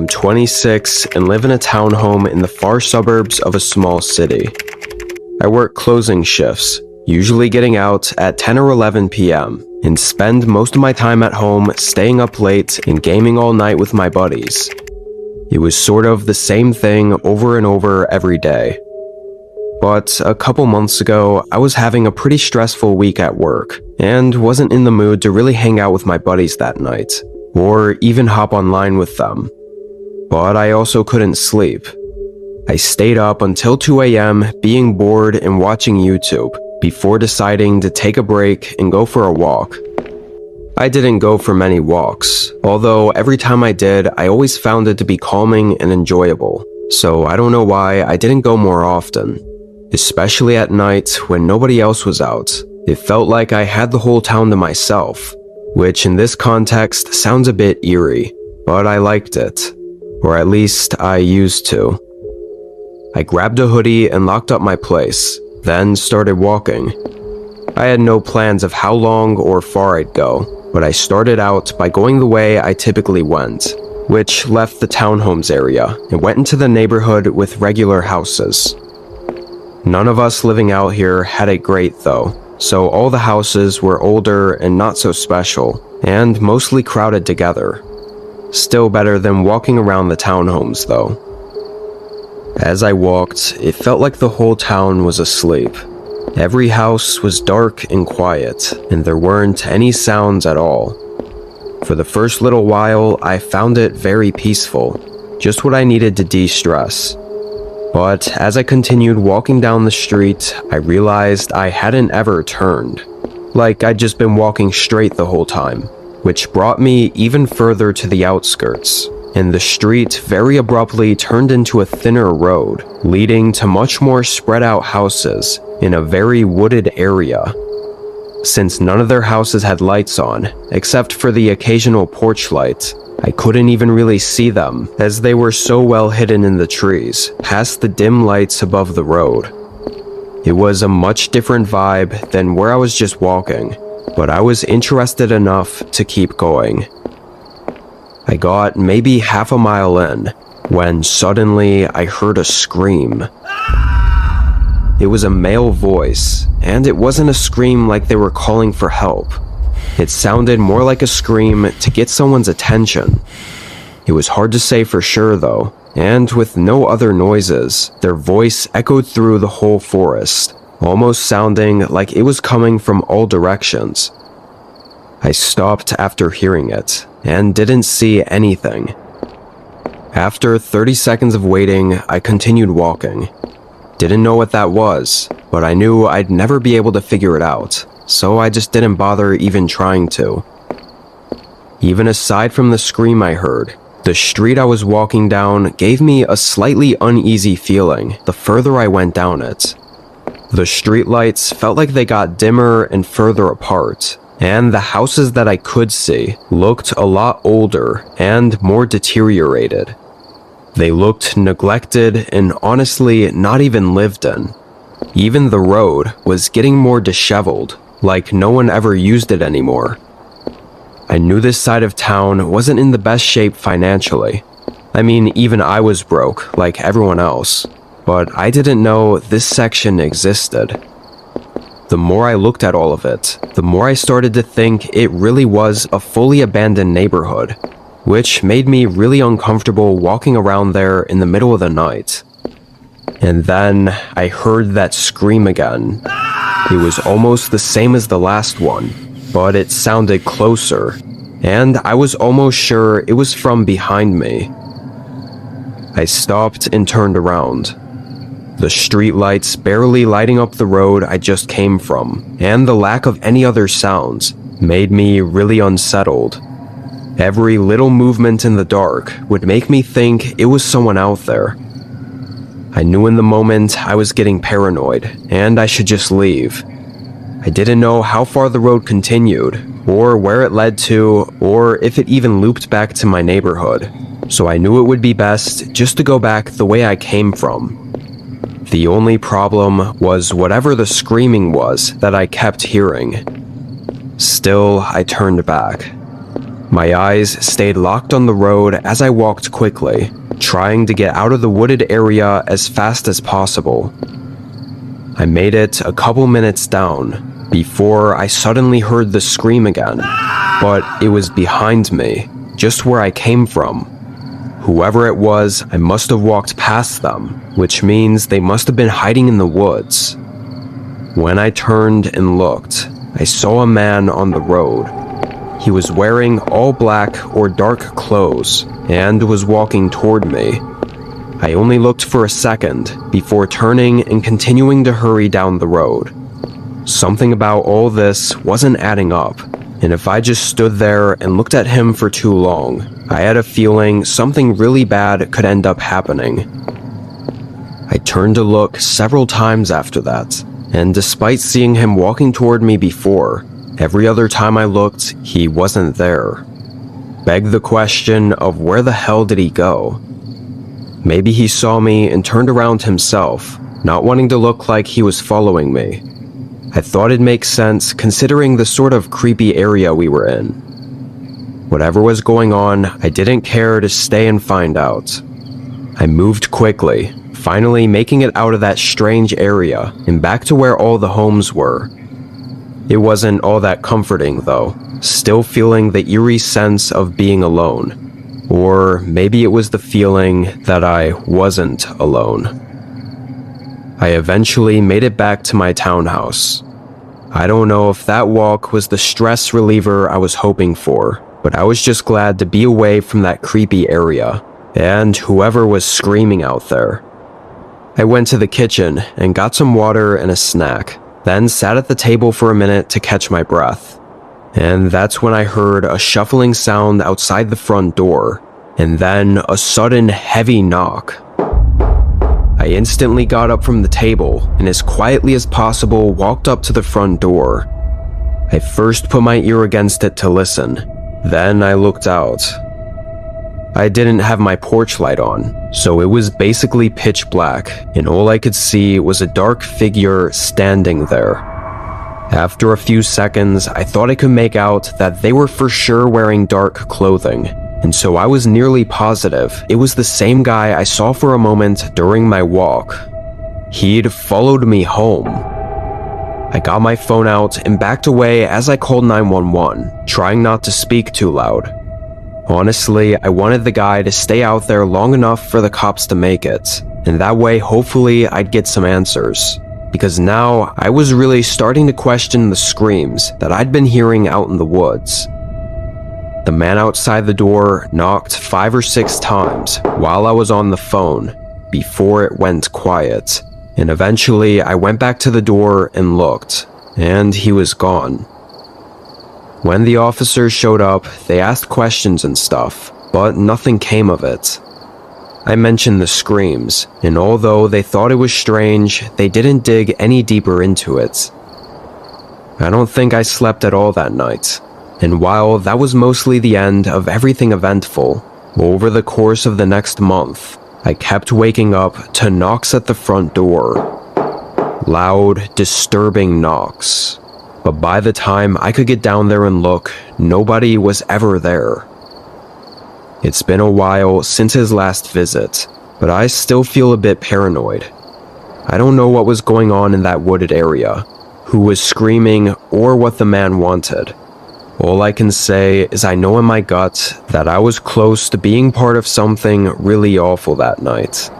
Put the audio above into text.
I'm 26 and live in a townhome in the far suburbs of a small city. I work closing shifts, usually getting out at 10 or 11 p.m., and spend most of my time at home staying up late and gaming all night with my buddies. It was sort of the same thing over and over every day. But a couple months ago, I was having a pretty stressful week at work, and wasn't in the mood to really hang out with my buddies that night, or even hop online with them. But I also couldn't sleep. I stayed up until 2 a.m. being bored and watching YouTube, before deciding to take a break and go for a walk. I didn't go for many walks, although every time I did, I always found it to be calming and enjoyable, so I don't know why I didn't go more often. Especially at night when nobody else was out, it felt like I had the whole town to myself, which in this context sounds a bit eerie, but I liked it, or at least I used to. I grabbed a hoodie and locked up my place, then started walking. I had no plans of how long or far I'd go, but I started out by going the way I typically went, which left the townhomes area and went into the neighborhood with regular houses. None of us living out here had it great though, so all the houses were older and not so special, and mostly crowded together. Still better than walking around the townhomes though. As I walked, it felt like the whole town was asleep. Every house was dark and quiet, and there weren't any sounds at all. For the first little while, I found it very peaceful, just what I needed to de-stress. But as I continued walking down the street, I realized I hadn't ever turned. Like I'd just been walking straight the whole time, which brought me even further to the outskirts, and the street very abruptly turned into a thinner road, leading to much more spread out houses in a very wooded area. Since none of their houses had lights on, except for the occasional porch light, I couldn't even really see them, as they were so well hidden in the trees, past the dim lights above the road. It was a much different vibe than where I was just walking, but I was interested enough to keep going. I got maybe half a mile in, when suddenly I heard a scream. It was a male voice, and it wasn't a scream like they were calling for help. It sounded more like a scream to get someone's attention. It was hard to say for sure though, and with no other noises, their voice echoed through the whole forest, almost sounding like it was coming from all directions. I stopped after hearing it, and didn't see anything. After 30 seconds of waiting, I continued walking. Didn't know what that was, but I knew I'd never be able to figure it out, so I just didn't bother even trying to. Even aside from the scream I heard, the street I was walking down gave me a slightly uneasy feeling the further I went down it. The streetlights felt like they got dimmer and further apart, and the houses that I could see looked a lot older and more deteriorated. They looked neglected and honestly not even lived in. Even the road was getting more disheveled, like no one ever used it anymore. I knew this side of town wasn't in the best shape financially. I mean, even I was broke, like everyone else, but I didn't know this section existed. The more I looked at all of it, the more I started to think it really was a fully abandoned neighborhood, which made me really uncomfortable walking around there in the middle of the night. And then I heard that scream again. It was almost the same as the last one, but it sounded closer, and I was almost sure it was from behind me. I stopped and turned around. The streetlights barely lighting up the road I just came from, and the lack of any other sounds, made me really unsettled. Every little movement in the dark would make me think it was someone out there. I knew in the moment I was getting paranoid, and I should just leave. I didn't know how far the road continued, or where it led to, or if it even looped back to my neighborhood, so I knew it would be best just to go back the way I came from. The only problem was whatever the screaming was that I kept hearing. Still, I turned back. My eyes stayed locked on the road as I walked quickly, trying to get out of the wooded area as fast as possible. I made it a couple minutes down before I suddenly heard the scream again, but it was behind me, just where I came from. Whoever it was, I must have walked past them, which means they must have been hiding in the woods. When I turned and looked, I saw a man on the road. He was wearing all black or dark clothes and was walking toward me. I only looked for a second before turning and continuing to hurry down the road. Something about all this wasn't adding up, and if I just stood there and looked at him for too long, I had a feeling something really bad could end up happening. I turned to look several times after that, and despite seeing him walking toward me before, every other time I looked, he wasn't there. Begged the question of where the hell did he go? Maybe he saw me and turned around himself, not wanting to look like he was following me. I thought it'd make sense considering the sort of creepy area we were in. Whatever was going on, I didn't care to stay and find out. I moved quickly, finally making it out of that strange area and back to where all the homes were. It wasn't all that comforting though, still feeling the eerie sense of being alone. Or maybe it was the feeling that I wasn't alone. I eventually made it back to my townhouse. I don't know if that walk was the stress reliever I was hoping for, but I was just glad to be away from that creepy area, and whoever was screaming out there. I went to the kitchen and got some water and a snack, then sat at the table for a minute to catch my breath. And that's when I heard a shuffling sound outside the front door, and then a sudden heavy knock. I instantly got up from the table and as quietly as possible walked up to the front door. I first put my ear against it to listen, then I looked out. I didn't have my porch light on, so it was basically pitch black, and all I could see was a dark figure standing there. After a few seconds, I thought I could make out that they were for sure wearing dark clothing, and so I was nearly positive it was the same guy I saw for a moment during my walk. He'd followed me home. I got my phone out and backed away as I called 911, trying not to speak too loud. Honestly, I wanted the guy to stay out there long enough for the cops to make it, and that way hopefully I'd get some answers. Because now I was really starting to question the screams that I'd been hearing out in the woods. The man outside the door knocked 5 or 6 times while I was on the phone before it went quiet, and eventually I went back to the door and looked, and he was gone. When the officers showed up, they asked questions and stuff, but nothing came of it. I mentioned the screams, and although they thought it was strange, they didn't dig any deeper into it. I don't think I slept at all that night, and while that was mostly the end of everything eventful, over the course of the next month, I kept waking up to knocks at the front door. Loud, disturbing knocks. But by the time I could get down there and look, nobody was ever there. It's been a while since his last visit, but I still feel a bit paranoid. I don't know what was going on in that wooded area, who was screaming, or what the man wanted. All I can say is I know in my gut that I was close to being part of something really awful that night.